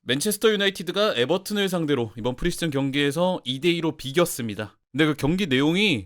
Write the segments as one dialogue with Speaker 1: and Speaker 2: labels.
Speaker 1: 맨체스터 유나이티드가 에버튼을 상대로 이번 프리시즌 경기에서 2대2로 비겼습니다. 근데 그 경기 내용이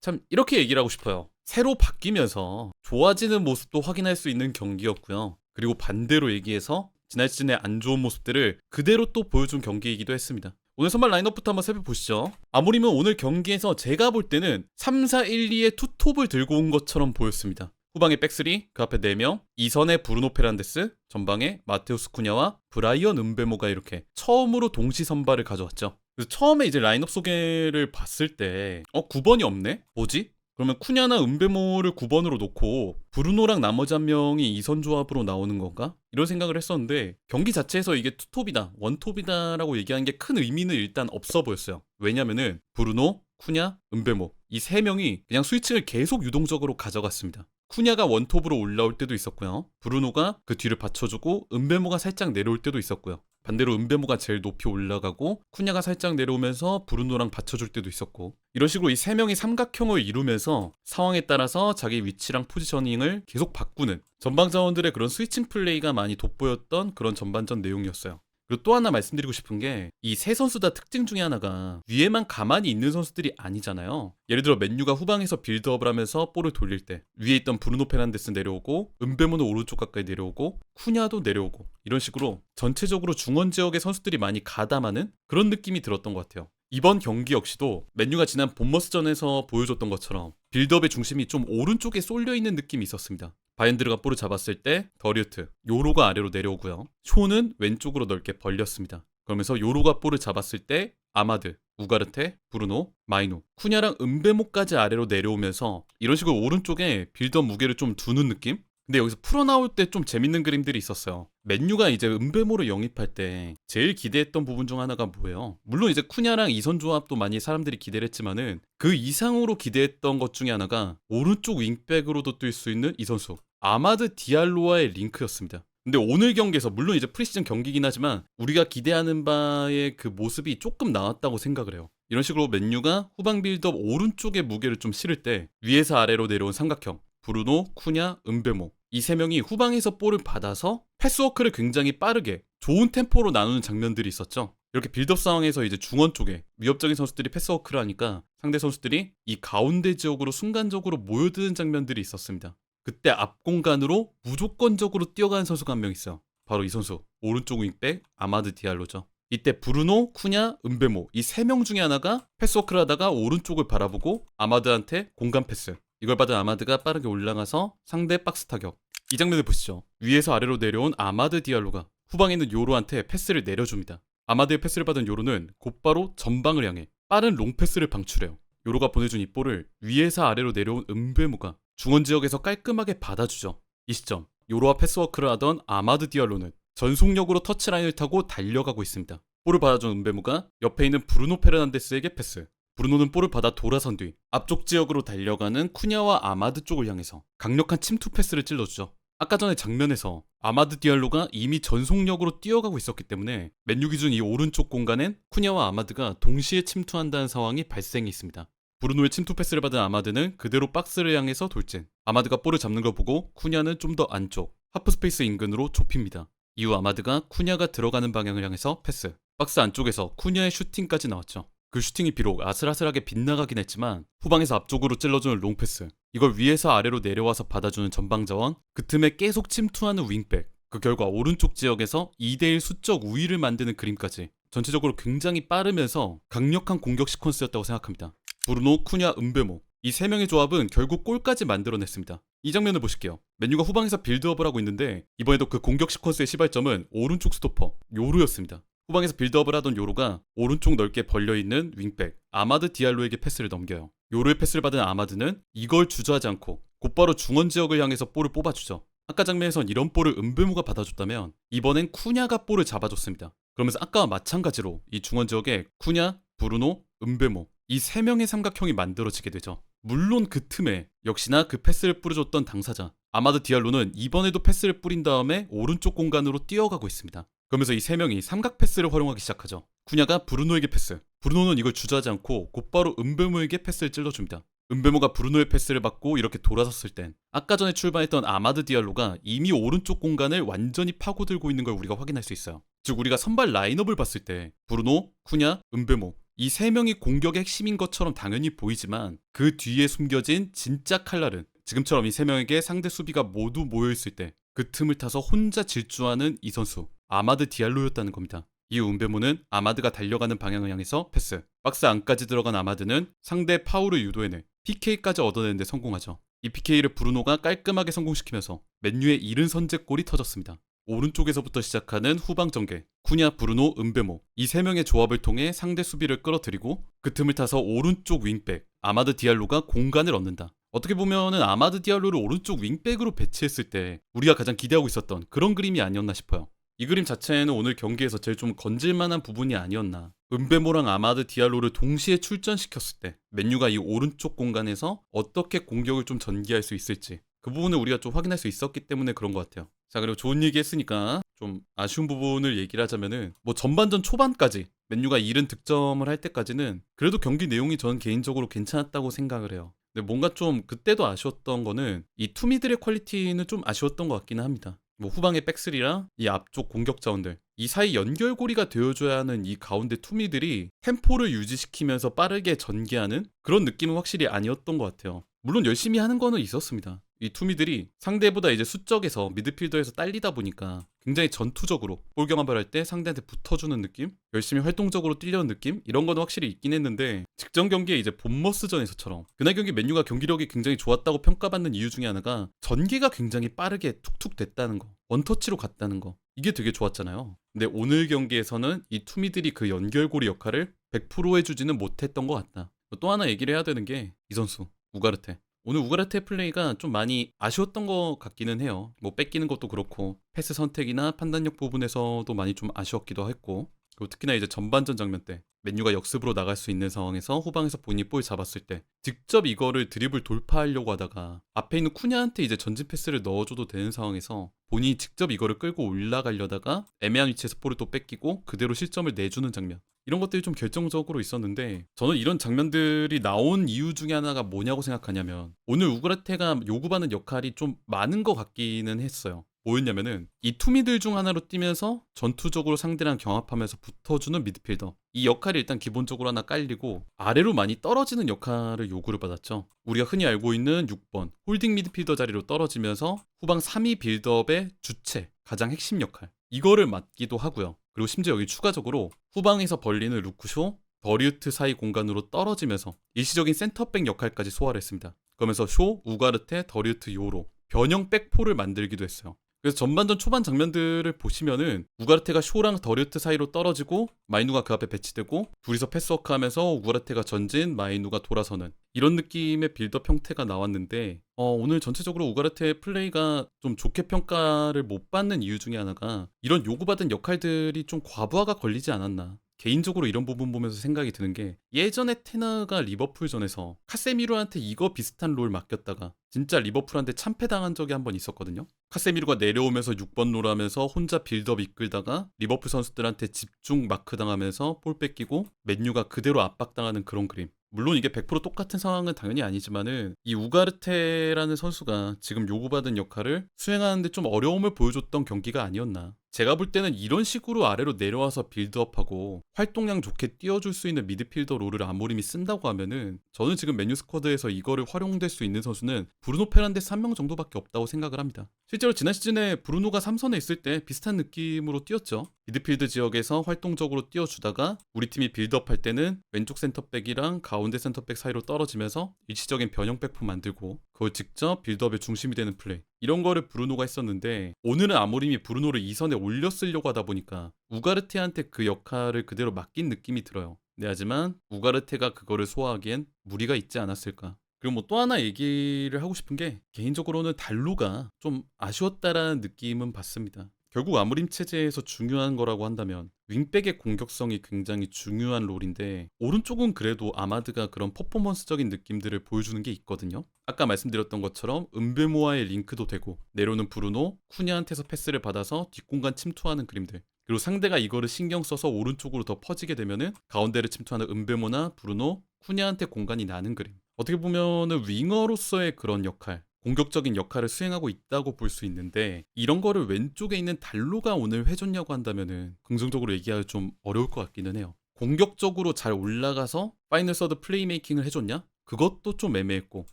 Speaker 1: 참 이렇게 얘기를 하고 싶어요. 새로 바뀌면서 좋아지는 모습도 확인할 수 있는 경기였고요. 그리고 반대로 얘기해서 지난 시즌의 안 좋은 모습들을 그대로 또 보여준 경기이기도 했습니다. 오늘 선발 라인업부터 한번 살펴보시죠. 아무리면 오늘 경기에서 제가 볼 때는 3-4-1-2의 투톱을 들고 온 것처럼 보였습니다. 후방에 백스리, 그 앞에 4명, 2선에 브루노 페란데스, 전방에 마테우스 쿠냐와 브라이언 은베모가 이렇게 처음으로 동시 선발을 가져왔죠. 그래서 처음에 이제 라인업 소개를 봤을 때 9번이 없네? 뭐지? 그러면 쿠냐나 은베모를 9번으로 놓고 브루노랑 나머지 한 명이 2선 조합으로 나오는 건가? 이런 생각을 했었는데 경기 자체에서 이게 투톱이다, 원톱이다라고 얘기하는 게 큰 의미는 일단 없어 보였어요. 왜냐면은 브루노, 쿠냐, 은베모 이 3명이 그냥 스위칭을 계속 유동적으로 가져갔습니다. 쿠냐가 원톱으로 올라올 때도 있었고요. 브루노가 그 뒤를 받쳐주고 은베모가 살짝 내려올 때도 있었고요. 반대로 은베모가 제일 높이 올라가고 쿠냐가 살짝 내려오면서 브루노랑 받쳐줄 때도 있었고, 이런 식으로 이 3명이 삼각형을 이루면서 상황에 따라서 자기 위치랑 포지셔닝을 계속 바꾸는 전방 자원들의 그런 스위칭 플레이가 많이 돋보였던 그런 전반전 내용이었어요. 그리고 또 하나 말씀드리고 싶은 게 이 세 선수 다 특징 중에 하나가 위에만 가만히 있는 선수들이 아니잖아요. 예를 들어 맨유가 후방에서 빌드업을 하면서 볼을 돌릴 때 위에 있던 브루노 페란데스 내려오고 은베모는 오른쪽 가까이 내려오고 쿠냐도 내려오고 이런 식으로 전체적으로 중원 지역의 선수들이 많이 가담하는 그런 느낌이 들었던 것 같아요. 이번 경기 역시도 맨유가 지난 본머스전에서 보여줬던 것처럼 빌드업의 중심이 좀 오른쪽에 쏠려있는 느낌이 있었습니다. 바인드르가 볼을 잡았을 때 더리우트, 요로가 아래로 내려오고요. 쇼는 왼쪽으로 넓게 벌렸습니다. 그러면서 요로가 볼을 잡았을 때 아마드, 우가르테, 브루노, 마이누, 쿠냐랑 은베모까지 아래로 내려오면서 이런 식으로 오른쪽에 빌드업 무게를 좀 두는 느낌? 근데 여기서 풀어나올 때 좀 재밌는 그림들이 있었어요. 맨유가 이제 은베모를 영입할 때 제일 기대했던 부분 중 하나가 뭐예요? 물론 이제 쿠냐랑 이선 조합도 많이 사람들이 기대를 했지만은 그 이상으로 기대했던 것 중에 하나가 오른쪽 윙백으로도 뛸 수 있는 이 선수 아마드 디알로와의 링크였습니다. 근데 오늘 경기에서 물론 이제 프리시즌 경기긴 하지만 우리가 기대하는 바의 그 모습이 조금 나왔다고 생각을 해요. 이런 식으로 맨유가 후방 빌드업 오른쪽에 무게를 좀 실을 때 위에서 아래로 내려온 삼각형 브루노, 쿠냐, 은베모 이 3명이 후방에서 볼을 받아서 패스워크를 굉장히 빠르게 좋은 템포로 나누는 장면들이 있었죠. 이렇게 빌드업 상황에서 이제 중원 쪽에 위협적인 선수들이 패스워크를 하니까 상대 선수들이 이 가운데 지역으로 순간적으로 모여드는 장면들이 있었습니다. 그때 앞 공간으로 무조건적으로 뛰어가는 선수가 한 명 있어요. 바로 이 선수, 오른쪽 윙백 아마드 디알로죠. 이때 브루노, 쿠냐, 은베모 이 3명 중에 하나가 패스워크를 하다가 오른쪽을 바라보고 아마드한테 공간 패스, 이걸 받은 아마드가 빠르게 올라가서 상대 박스 타격. 이 장면을 보시죠. 위에서 아래로 내려온 아마드 디알로가 후방에 있는 요로한테 패스를 내려줍니다. 아마드의 패스를 받은 요로는 곧바로 전방을 향해 빠른 롱 패스를 방출해요. 요로가 보내준 이 볼을 위에서 아래로 내려온 은베모가 중원 지역에서 깔끔하게 받아주죠. 이 시점 요로와 패스워크를 하던 아마드 디알로는 전속력으로 터치라인을 타고 달려가고 있습니다. 볼을 받아준 은베모가 옆에 있는 브루노 페르난데스에게 패스. 브루노는 볼을 받아 돌아선 뒤 앞쪽 지역으로 달려가는 쿠냐와 아마드 쪽을 향해서 강력한 침투 패스를 찔러주죠. 아까 전에 장면에서 아마드 디알로가 이미 전속력으로 뛰어가고 있었기 때문에 맨유 기준 이 오른쪽 공간엔 쿠냐와 아마드가 동시에 침투한다는 상황이 발생이 있습니다. 브루노의 침투 패스를 받은 아마드는 그대로 박스를 향해서 돌진. 아마드가 볼을 잡는 걸 보고 쿠냐는 좀 더 안쪽 하프 스페이스 인근으로 좁힙니다. 이후 아마드가 쿠냐가 들어가는 방향을 향해서 패스. 박스 안쪽에서 쿠냐의 슈팅까지 나왔죠. 그 슈팅이 비록 아슬아슬하게 빗나가긴 했지만 후방에서 앞쪽으로 찔러주는 롱패스, 이걸 위에서 아래로 내려와서 받아주는 전방자원, 그 틈에 계속 침투하는 윙백, 그 결과 오른쪽 지역에서 2대1 수적 우위를 만드는 그림까지 전체적으로 굉장히 빠르면서 강력한 공격 시퀀스였다고 생각합니다. 브루노, 쿠냐, 은베모 이 3명의 조합은 결국 골까지 만들어냈습니다. 이 장면을 보실게요. 맨유가 후방에서 빌드업을 하고 있는데 이번에도 그 공격 시퀀스의 시발점은 오른쪽 스토퍼 요로였습니다. 후방에서 빌드업을 하던 요로가 오른쪽 넓게 벌려있는 윙백 아마드 디알로에게 패스를 넘겨요. 요로의 패스를 받은 아마드는 이걸 주저하지 않고 곧바로 중원 지역을 향해서 볼을 뽑아주죠. 아까 장면에선 이런 볼을 은베모가 받아줬다면 이번엔 쿠냐가 볼을 잡아줬습니다. 그러면서 아까와 마찬가지로 이 중원 지역에 쿠냐, 브루노, 은베모 이 3명의 삼각형이 만들어지게 되죠. 물론 그 틈에 역시나 그 패스를 뿌려줬던 당사자 아마드 디알로는 이번에도 패스를 뿌린 다음에 오른쪽 공간으로 뛰어가고 있습니다. 그러면서 이 3명이 삼각 패스를 활용하기 시작하죠. 쿠냐가 브루노에게 패스, 브루노는 이걸 주저하지 않고 곧바로 은베모에게 패스를 찔러줍니다. 은베모가 브루노의 패스를 받고 이렇게 돌아섰을 땐 아까 전에 출발했던 아마드 디알로가 이미 오른쪽 공간을 완전히 파고들고 있는 걸 우리가 확인할 수 있어요. 즉 우리가 선발 라인업을 봤을 때 브루노, 쿠냐, 은베모 이 세 명이 공격의 핵심인 것처럼 당연히 보이지만 그 뒤에 숨겨진 진짜 칼날은 지금처럼 이 세 명에게 상대 수비가 모두 모여있을 때 그 틈을 타서 혼자 질주하는 이 선수 아마드 디알로였다는 겁니다. 이 은베모는 아마드가 달려가는 방향을 향해서 패스, 박스 안까지 들어간 아마드는 상대 파울을 유도해내 PK까지 얻어내는데 성공하죠. 이 PK를 브루노가 깔끔하게 성공시키면서 맨유의 이른 선제골이 터졌습니다. 오른쪽에서부터 시작하는 후방 전개, 쿠냐, 브루노, 은베모 이 세 명의 조합을 통해 상대 수비를 끌어들이고 그 틈을 타서 오른쪽 윙백 아마드 디알로가 공간을 얻는다. 어떻게 보면은 아마드 디알로를 오른쪽 윙백으로 배치했을 때 우리가 가장 기대하고 있었던 그런 그림이 아니었나 싶어요. 이 그림 자체는 오늘 경기에서 제일 좀 건질만한 부분이 아니었나. 은베모랑 아마드 디알로를 동시에 출전시켰을 때 맨유가 이 오른쪽 공간에서 어떻게 공격을 좀 전개할 수 있을지 그 부분을 우리가 좀 확인할 수 있었기 때문에 그런 것 같아요. 자, 그리고 좋은 얘기 했으니까 좀 아쉬운 부분을 얘기를 하자면은 뭐 전반전 초반까지 맨유가 이른 득점을 할 때까지는 그래도 경기 내용이 저는 개인적으로 괜찮았다고 생각을 해요. 근데 뭔가 좀 그때도 아쉬웠던 거는 이 투미들의 퀄리티는 좀 아쉬웠던 것 같기는 합니다. 뭐 후방의 백스리랑 이 앞쪽 공격 자원들 이 사이 연결고리가 되어줘야 하는 이 가운데 투미들이 템포를 유지시키면서 빠르게 전개하는 그런 느낌은 확실히 아니었던 것 같아요. 물론 열심히 하는 거는 있었습니다. 이 투미들이 상대보다 이제 수적에서 미드필더에서 딸리다 보니까 굉장히 전투적으로 볼 경합을 할 때 상대한테 붙어주는 느낌? 열심히 활동적으로 뛰려는 느낌? 이런 거는 확실히 있긴 했는데 직전 경기에 이제 본머스전에서처럼 그날 경기 맨유가 경기력이 굉장히 좋았다고 평가받는 이유 중에 하나가 전개가 굉장히 빠르게 툭툭 됐다는 거, 원터치로 갔다는 거 이게 되게 좋았잖아요. 근데 오늘 경기에서는 이 투미들이 그 연결고리 역할을 100% 해주지는 못했던 것 같다. 또 하나 얘기를 해야 되는 게 이 선수 우가르테. 오늘 우가르테의 플레이가 좀 많이 아쉬웠던 것 같기는 해요. 뭐 뺏기는 것도 그렇고 패스 선택이나 판단력 부분에서도 많이 좀 아쉬웠기도 했고 그리고 특히나 이제 전반전 장면 때 맨유가 역습으로 나갈 수 있는 상황에서 후방에서 본인이 볼 잡았을 때 직접 이거를 드리블 돌파하려고 하다가 앞에 있는 쿠냐한테 이제 전진 패스를 넣어줘도 되는 상황에서 본인이 직접 이거를 끌고 올라가려다가 애매한 위치에서 볼을 또 뺏기고 그대로 실점을 내주는 장면 이런 것들이 좀 결정적으로 있었는데 저는 이런 장면들이 나온 이유 중에 하나가 뭐냐고 생각하냐면 오늘 우그라테가 요구받는 역할이 좀 많은 것 같기는 했어요. 뭐였냐면은 이 투미들 중 하나로 뛰면서 전투적으로 상대랑 경합하면서 붙어주는 미드필더 이 역할이 일단 기본적으로 하나 깔리고 아래로 많이 떨어지는 역할을 요구를 받았죠. 우리가 흔히 알고 있는 6번 홀딩 미드필더 자리로 떨어지면서 후방 3위 빌드업의 주체 가장 핵심 역할 이거를 맡기도 하고요. 그리고 심지어 여기 추가적으로 후방에서 벌리는 루크쇼, 더리우트 사이 공간으로 떨어지면서 일시적인 센터백 역할까지 소화를 했습니다. 그러면서 쇼, 우가르테, 더리우트 요로 변형 백포를 만들기도 했어요. 그래서 전반전 초반 장면들을 보시면은 우가르테가 쇼랑 더리우트 사이로 떨어지고 마이누가 그 앞에 배치되고 둘이서 패스워크하면서 우가르테가 전진, 마이누가 돌아서는 이런 느낌의 빌드업 형태가 나왔는데 오늘 전체적으로 우가르테의 플레이가 좀 좋게 평가를 못 받는 이유 중에 하나가 이런 요구받은 역할들이 좀 과부하가 걸리지 않았나. 개인적으로 이런 부분 보면서 생각이 드는 게 예전에 테너가 리버풀전에서 카세미로한테 이거 비슷한 롤 맡겼다가 진짜 리버풀한테 참패당한 적이 한 번 있었거든요. 카세미로가 내려오면서 6번 롤 하면서 혼자 빌드업 이끌다가 리버풀 선수들한테 집중 마크 당하면서 볼 뺏기고 맨유가 그대로 압박당하는 그런 그림. 물론 이게 100% 똑같은 상황은 당연히 아니지만은 이 우가르테라는 선수가 지금 요구받은 역할을 수행하는데 좀 어려움을 보여줬던 경기가 아니었나. 제가 볼 때는 이런 식으로 아래로 내려와서 빌드업하고 활동량 좋게 띄워줄 수 있는 미드필더 롤을 아모림이 쓴다고 하면은 저는 지금 맨유 스쿼드에서 이거를 활용될 수 있는 선수는 브루노 페란데스 한 명 정도밖에 없다고 생각을 합니다. 실제로 지난 시즌에 브루노가 3선에 있을 때 비슷한 느낌으로 뛰었죠. 미드필드 지역에서 활동적으로 띄워주다가 우리 팀이 빌드업할 때는 왼쪽 센터백이랑 가운데 센터백 사이로 떨어지면서 일시적인 변형 백포 만들고 그걸 직접 빌드업의 중심이 되는 플레이 이런 거를 브루노가 했었는데 오늘은 아모림이 브루노를 2선에 올려 쓰려고 하다 보니까 우가르테한테 그 역할을 그대로 맡긴 느낌이 들어요. 네, 하지만 우가르테가 그거를 소화하기엔 무리가 있지 않았을까. 그리고 뭐 또 하나 얘기를 하고 싶은 게 개인적으로는 달로가 좀 아쉬웠다라는 느낌은 받습니다. 결국 아모림 체제에서 중요한 거라고 한다면 윙백의 공격성이 굉장히 중요한 롤인데 오른쪽은 그래도 아마드가 그런 퍼포먼스적인 느낌들을 보여주는 게 있거든요. 아까 말씀드렸던 것처럼 은베모와의 링크도 되고 내려오는 브루노, 쿠냐한테서 패스를 받아서 뒷공간 침투하는 그림들 그리고 상대가 이거를 신경 써서 오른쪽으로 더 퍼지게 되면은 가운데를 침투하는 은베모나 브루노, 쿠냐한테 공간이 나는 그림 어떻게 보면은 윙어로서의 그런 역할, 공격적인 역할을 수행하고 있다고 볼 수 있는데 이런 거를 왼쪽에 있는 달로가 오늘 해줬냐고 한다면은 긍정적으로 얘기하기 좀 어려울 것 같기는 해요. 공격적으로 잘 올라가서 파이널 서드 플레이메이킹을 해줬냐? 그것도 좀 애매했고,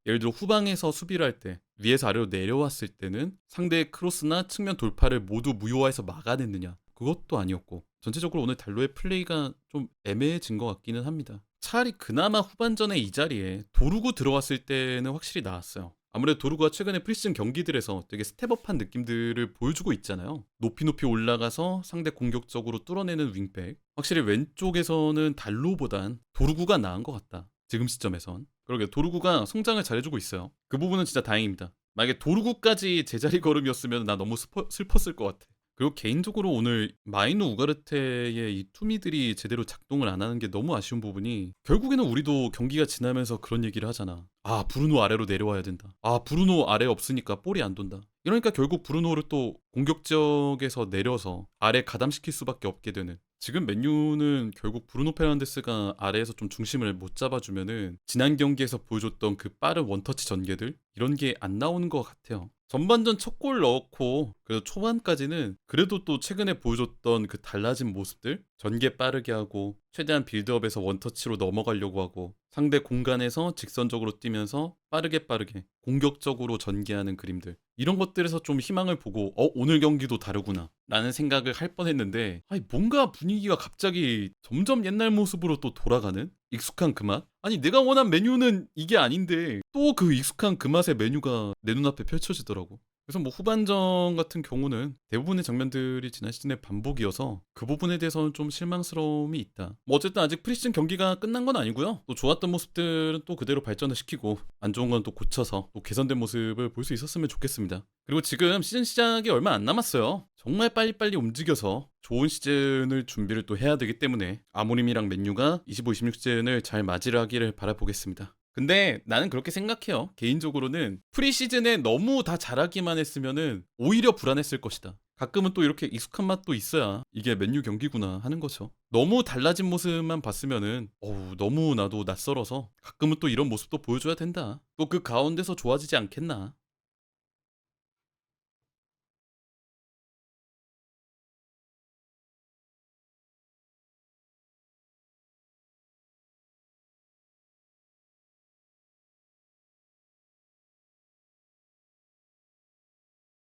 Speaker 1: 예를 들어 후방에서 수비를 할 때 위에서 아래로 내려왔을 때는 상대의 크로스나 측면 돌파를 모두 무효화해서 막아냈느냐? 그것도 아니었고, 전체적으로 오늘 달로의 플레이가 좀 애매해진 것 같기는 합니다. 차라리 그나마 후반전에 이 자리에 도루구 들어왔을 때는 확실히 나았어요. 아무래도 도루가 최근에 프리시즌 경기들에서 되게 스텝업한 느낌들을 보여주고 있잖아요. 높이 높이 올라가서 상대 공격적으로 뚫어내는 윙백. 확실히 왼쪽에서는 달로보단 도루구가 나은 것 같다. 지금 시점에선. 그러게 도루구가 성장을 잘해주고 있어요. 그 부분은 진짜 다행입니다. 만약에 도루구까지 제자리 걸음이었으면 나 너무 슬펐을 것 같아. 그리고 개인적으로 오늘 마이누 우가르테의 이 투미들이 제대로 작동을 안 하는 게 너무 아쉬운 부분이, 결국에는 우리도 경기가 지나면서 그런 얘기를 하잖아. 아, 브루노 아래로 내려와야 된다. 아, 브루노 아래 없으니까 볼이 안 돈다. 이러니까 결국 브루노를 또 공격 지역에서 내려서 아래 가담시킬 수밖에 없게 되는. 지금 맨유는 결국 브루노 페르난데스가 아래에서 좀 중심을 못 잡아주면은 지난 경기에서 보여줬던 그 빠른 원터치 전개들, 이런 게 안 나오는 것 같아요. 전반전 첫 골 넣고 그래도 초반까지는 그래도 또 최근에 보여줬던 그 달라진 모습들, 전개 빠르게 하고 최대한 빌드업에서 원터치로 넘어가려고 하고 상대 공간에서 직선적으로 뛰면서 빠르게 공격적으로 전개하는 그림들, 이런 것들에서 좀 희망을 보고 오늘 경기도 다르구나 라는 생각을 할 뻔했는데, 아니 뭔가 분위기가 갑자기 점점 옛날 모습으로 또 돌아가는 익숙한 그 맛? 아니 내가 원한 메뉴는 이게 아닌데 또 그 익숙한 그 맛의 메뉴가 내 눈앞에 펼쳐지더라고. 그래서 뭐 후반전 같은 경우는 대부분의 장면들이 지난 시즌의 반복이어서 그 부분에 대해서는 좀 실망스러움이 있다. 뭐 어쨌든 아직 프리시즌 경기가 끝난 건 아니고요. 또 좋았던 모습들은 또 그대로 발전을 시키고 안 좋은 건 또 고쳐서 또 개선된 모습을 볼 수 있었으면 좋겠습니다. 그리고 지금 시즌 시작이 얼마 안 남았어요. 정말 빨리빨리 움직여서 좋은 시즌을 준비를 또 해야 되기 때문에 아모림이랑 맨유가 25-26 시즌을 잘 맞이를 하기를 바라보겠습니다. 근데 나는 그렇게 생각해요. 개인적으로는 프리시즌에 너무 다 잘하기만 했으면은 오히려 불안했을 것이다. 가끔은 또 이렇게 익숙한 맛도 있어야 이게 맨유 경기구나 하는 거죠. 너무 달라진 모습만 봤으면은 너무 나도 낯설어서 가끔은 또 이런 모습도 보여줘야 된다. 또 그 가운데서 좋아지지 않겠나.